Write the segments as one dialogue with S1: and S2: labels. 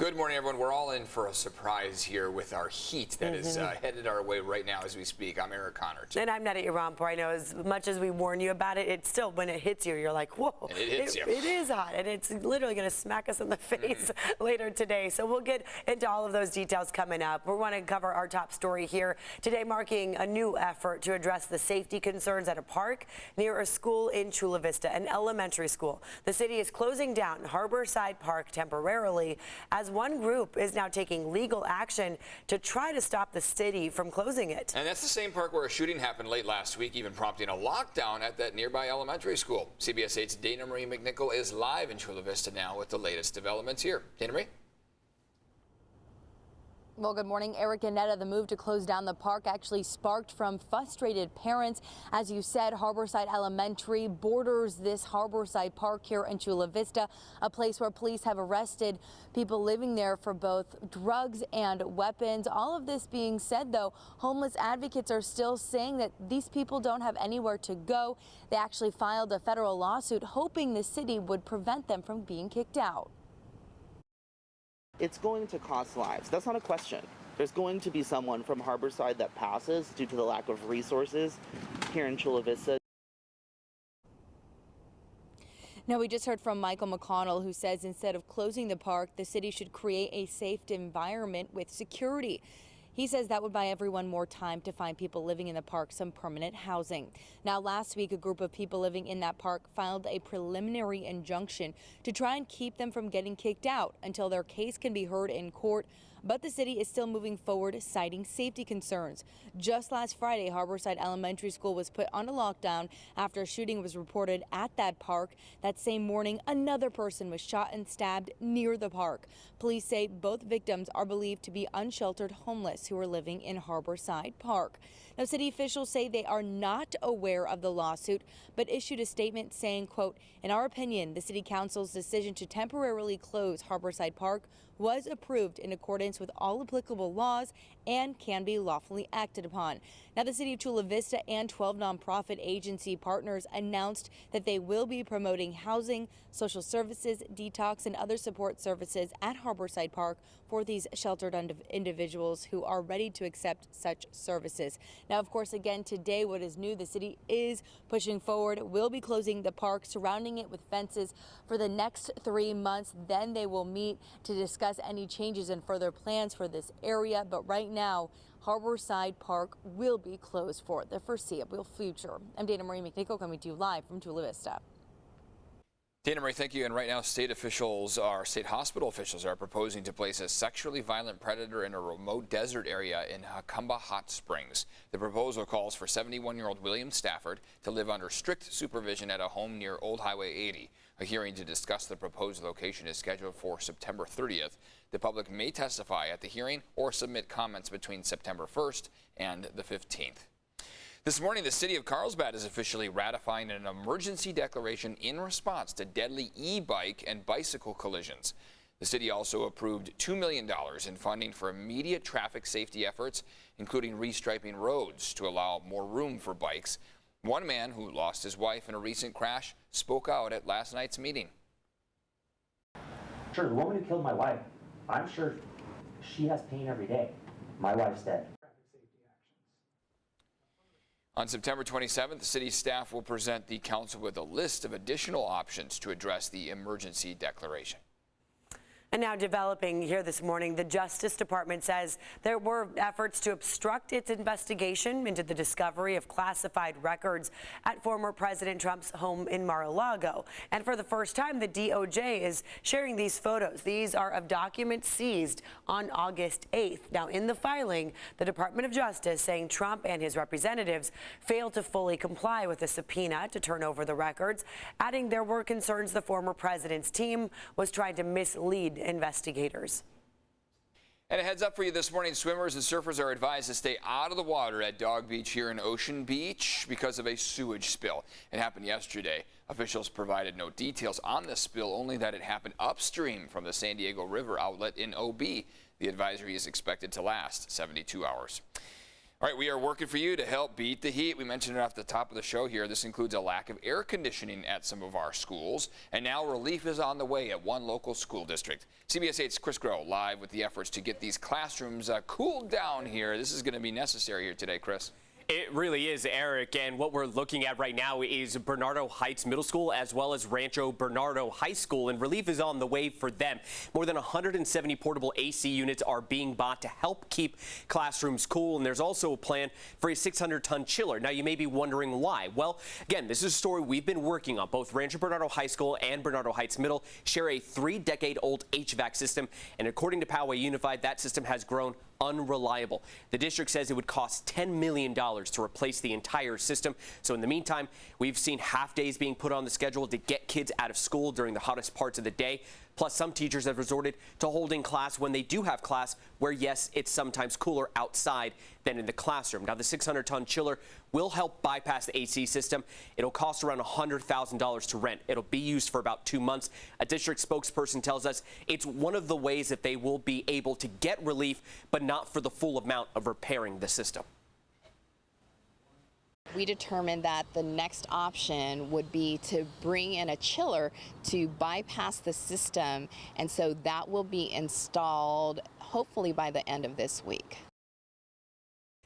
S1: Good morning, everyone. We're all in for a surprise here with our heat that is headed our way right now as we speak. I'm Eric Connor.
S2: And I'm Netta Irampo. I know as much as we warn you about it, it's still, when it hits you, you're like, whoa.
S1: And it hits you.
S2: It is hot, and it's literally going to smack us in the face later today. So we'll get into all of those details coming up. We want to cover our top story here today, marking a new effort to address the safety concerns at a park near a school in Chula Vista, an elementary school. The city is closing down Harborside Park temporarily as one group is now taking legal action to try to stop the city from closing it.
S1: And that's the same park where a shooting happened late last week, even prompting a lockdown at that nearby elementary school. CBS 8's Dana Marie McNichol is live in Chula Vista now with the latest developments here. Dana Marie?
S3: Well, good morning, Eric and Netta. The move to close down the park actually sparked from frustrated parents. As you said, Harborside Elementary borders this Harborside Park here in Chula Vista, a place where police have arrested people living there for both drugs and weapons. All of this being said, though, homeless advocates are still saying that these people don't have anywhere to go. They actually filed a federal lawsuit hoping the city would prevent them from being kicked out.
S4: It's going to cost lives. That's not a question. There's going to be someone from Harborside that passes due to the lack of resources here in Chula Vista.
S3: Now, we just heard from Michael McConnell, who says instead of closing the park, the city should create a safe environment with security. He says that would buy everyone more time to find people living in the park some permanent housing. Now, last week, a group of people living in that park filed a preliminary injunction to try and keep them from getting kicked out until their case can be heard in court. But the city is still moving forward, citing safety concerns. Just last Friday, Harborside Elementary School was put on a lockdown after a shooting was reported at that park. That same morning, another person was shot and stabbed near the park. Police say both victims are believed to be unsheltered homeless who are living in Harborside Park. Now, city officials say they are not aware of the lawsuit, but issued a statement saying, quote, "In our opinion, the city council's decision to temporarily close Harborside Park was approved in accordance with all applicable laws and can be lawfully acted upon." Now, the city of Chula Vista and 12 nonprofit agency partners announced that they will be promoting housing, social services, detox, and other support services at Harborside Park for these sheltered individuals who are ready to accept such services. Now, of course, again, today, what is new, the city is pushing forward, will be closing the park, surrounding it with fences for the next 3 months. Then they will meet to discuss any changes and further plans for this area. But right now, Harborside Park will be closed for the foreseeable future. I'm Dana Marie McNichol, coming to you live from Chula Vista.
S1: Dana Marie, thank you. And right now, state hospital officials are proposing to place a sexually violent predator in a remote desert area in Jacumba Hot Springs. The proposal calls for 71-year-old William Stafford to live under strict supervision at a home near Old Highway 80. A hearing to discuss the proposed location is scheduled for September 30th. The public may testify at the hearing or submit comments between September 1st and the 15th. This morning, the city of Carlsbad is officially ratifying an emergency declaration in response to deadly e-bike and bicycle collisions. The city also approved $2 million in funding for immediate traffic safety efforts, including restriping roads to allow more room for bikes. One man who lost his wife in a recent crash spoke out at last night's meeting.
S5: Sure, the woman who killed my wife, I'm sure she has pain every day. My wife's dead.
S1: On September 27th, the city staff will present the council with a list of additional options to address the emergency declaration.
S2: And now developing here this morning, the Justice Department says there were efforts to obstruct its investigation into the discovery of classified records at former President Trump's home in Mar-a-Lago. And for the first time, the DOJ is sharing these photos. These are of documents seized on August 8th. Now, in the filing, the Department of Justice saying Trump and his representatives failed to fully comply with a subpoena to turn over the records, adding there were concerns the former president's team was trying to mislead investigators.
S1: And a heads up for you this morning, swimmers and surfers are advised to stay out of the water at Dog Beach here in Ocean Beach because of a sewage spill. It happened yesterday. Officials provided no details on the spill, only that it happened upstream from the San Diego River outlet in OB. The advisory is expected to last 72 hours. All right, we are working for you to help beat the heat. We mentioned it off the top of the show here. This includes a lack of air conditioning at some of our schools. And now relief is on the way at one local school district. CBS 8's Chris Groh live with the efforts to get these classrooms cooled down here. This is going to be necessary here today, Chris.
S6: It really is, Eric, and what we're looking at right now is Bernardo Heights Middle School as well as Rancho Bernardo High School, and relief is on the way for them. More than 170 portable AC units are being bought to help keep classrooms cool, and there's also a plan for a 600-ton chiller. Now, you may be wondering why. Well, again, this is a story we've been working on. Both Rancho Bernardo High School and Bernardo Heights Middle share a 3-decade-old HVAC system, and according to Poway Unified, that system has grown unreliable. The district says it would cost $10 million to replace the entire system. So in the meantime, we've seen half days being put on the schedule to get kids out of school during the hottest parts of the day. Plus, some teachers have resorted to holding class when they do have class, where, yes, it's sometimes cooler outside than in the classroom. Now, the 600-ton chiller will help bypass the AC system. It'll cost around $100,000 to rent. It'll be used for about 2 months. A district spokesperson tells us it's one of the ways that they will be able to get relief, but not for the full amount of repairing the system.
S7: We determined that the next option would be to bring in a chiller to bypass the system, and so that will be installed hopefully by the end of this week.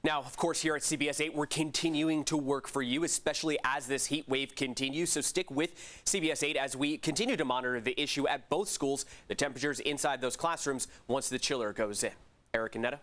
S6: Now, of course, here at CBS 8, we're continuing to work for you, especially as this heat wave continues. So stick with CBS 8 as we continue to monitor the issue at both schools, the temperatures inside those classrooms once the chiller goes in. Eric and Netta.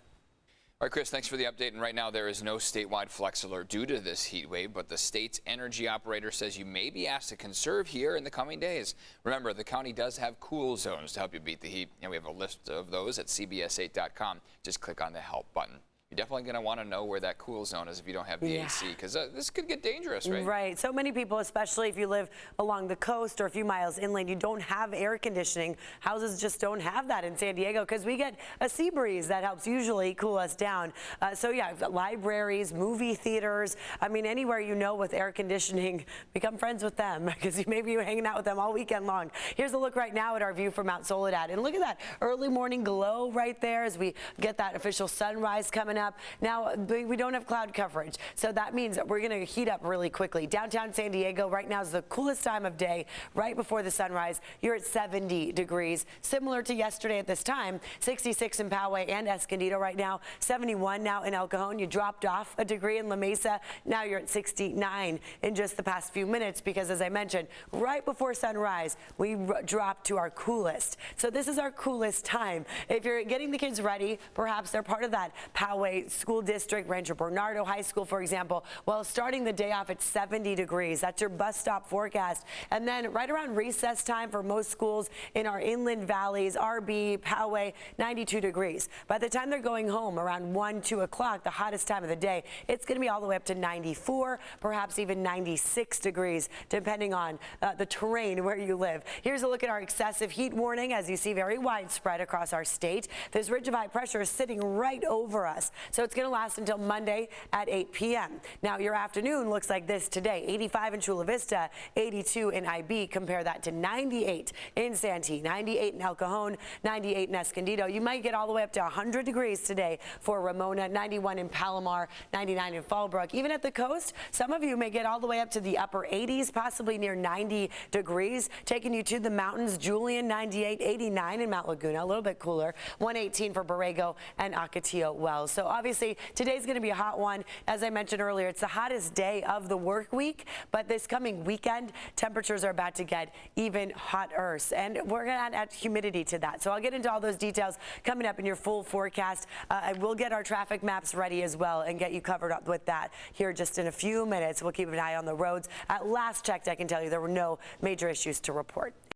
S1: All right, Chris, thanks for the update. And right now, there is no statewide flex alert due to this heat wave, but the state's energy operator says you may be asked to conserve here in the coming days. Remember, the county does have cool zones to help you beat the heat, and we have a list of those at cbs8.com. Just click on the help button. You're definitely going to want to know where that cool zone is if you don't have the AC, because this could get dangerous, right?
S2: Right. So many people, especially if you live along the coast or a few miles inland, you don't have air conditioning. Houses just don't have that in San Diego because we get a sea breeze that helps usually cool us down. So yeah, libraries, movie theaters, I mean, anywhere you know with air conditioning, become friends with them because maybe you're hanging out with them all weekend long. Here's a look right now at our view from Mount Soledad. And look at that early morning glow right there as we get that official sunrise coming up. Now, we don't have cloud coverage, so that means that we're going to heat up really quickly. Downtown San Diego right now is the coolest time of day, right before the sunrise. You're at 70 degrees, similar to yesterday at this time. 66 in Poway and Escondido right now, 71 now in El Cajon. You dropped off a degree in La Mesa. Now you're at 69 in just the past few minutes because, as I mentioned, right before sunrise, we dropped to our coolest. So this is our coolest time. If you're getting the kids ready, perhaps they're part of that Poway School District, Rancho Bernardo High School, for example, well, starting the day off at 70 degrees. That's your bus stop forecast. And then right around recess time for most schools in our inland valleys, RB, Poway, 92 degrees. By the time they're going home around 1, 2 o'clock, the hottest time of the day, it's going to be all the way up to 94, perhaps even 96 degrees, depending on the terrain where you live. Here's a look at our excessive heat warning, as you see, very widespread across our state. This ridge of high pressure is sitting right over us. So it's going to last until Monday at 8 p.m. Now, your afternoon looks like this today. 85 in Chula Vista, 82 in IB. Compare that to 98 in Santee, 98 in El Cajon, 98 in Escondido. You might get all the way up to 100 degrees today for Ramona, 91 in Palomar, 99 in Fallbrook. Even at the coast, some of you may get all the way up to the upper 80s, possibly near 90 degrees. Taking you to the mountains, Julian, 98, 89 in Mount Laguna, a little bit cooler, 118 for Borrego and Ocotillo Wells. So obviously, today's going to be a hot one. As I mentioned earlier, it's the hottest day of the work week, but this coming weekend, temperatures are about to get even hotter, and we're going to add humidity to that. So I'll get into all those details coming up in your full forecast. I will get our traffic maps ready as well and get you covered up with that here just in a few minutes. We'll keep an eye on the roads. At last checked, I can tell you there were no major issues to report.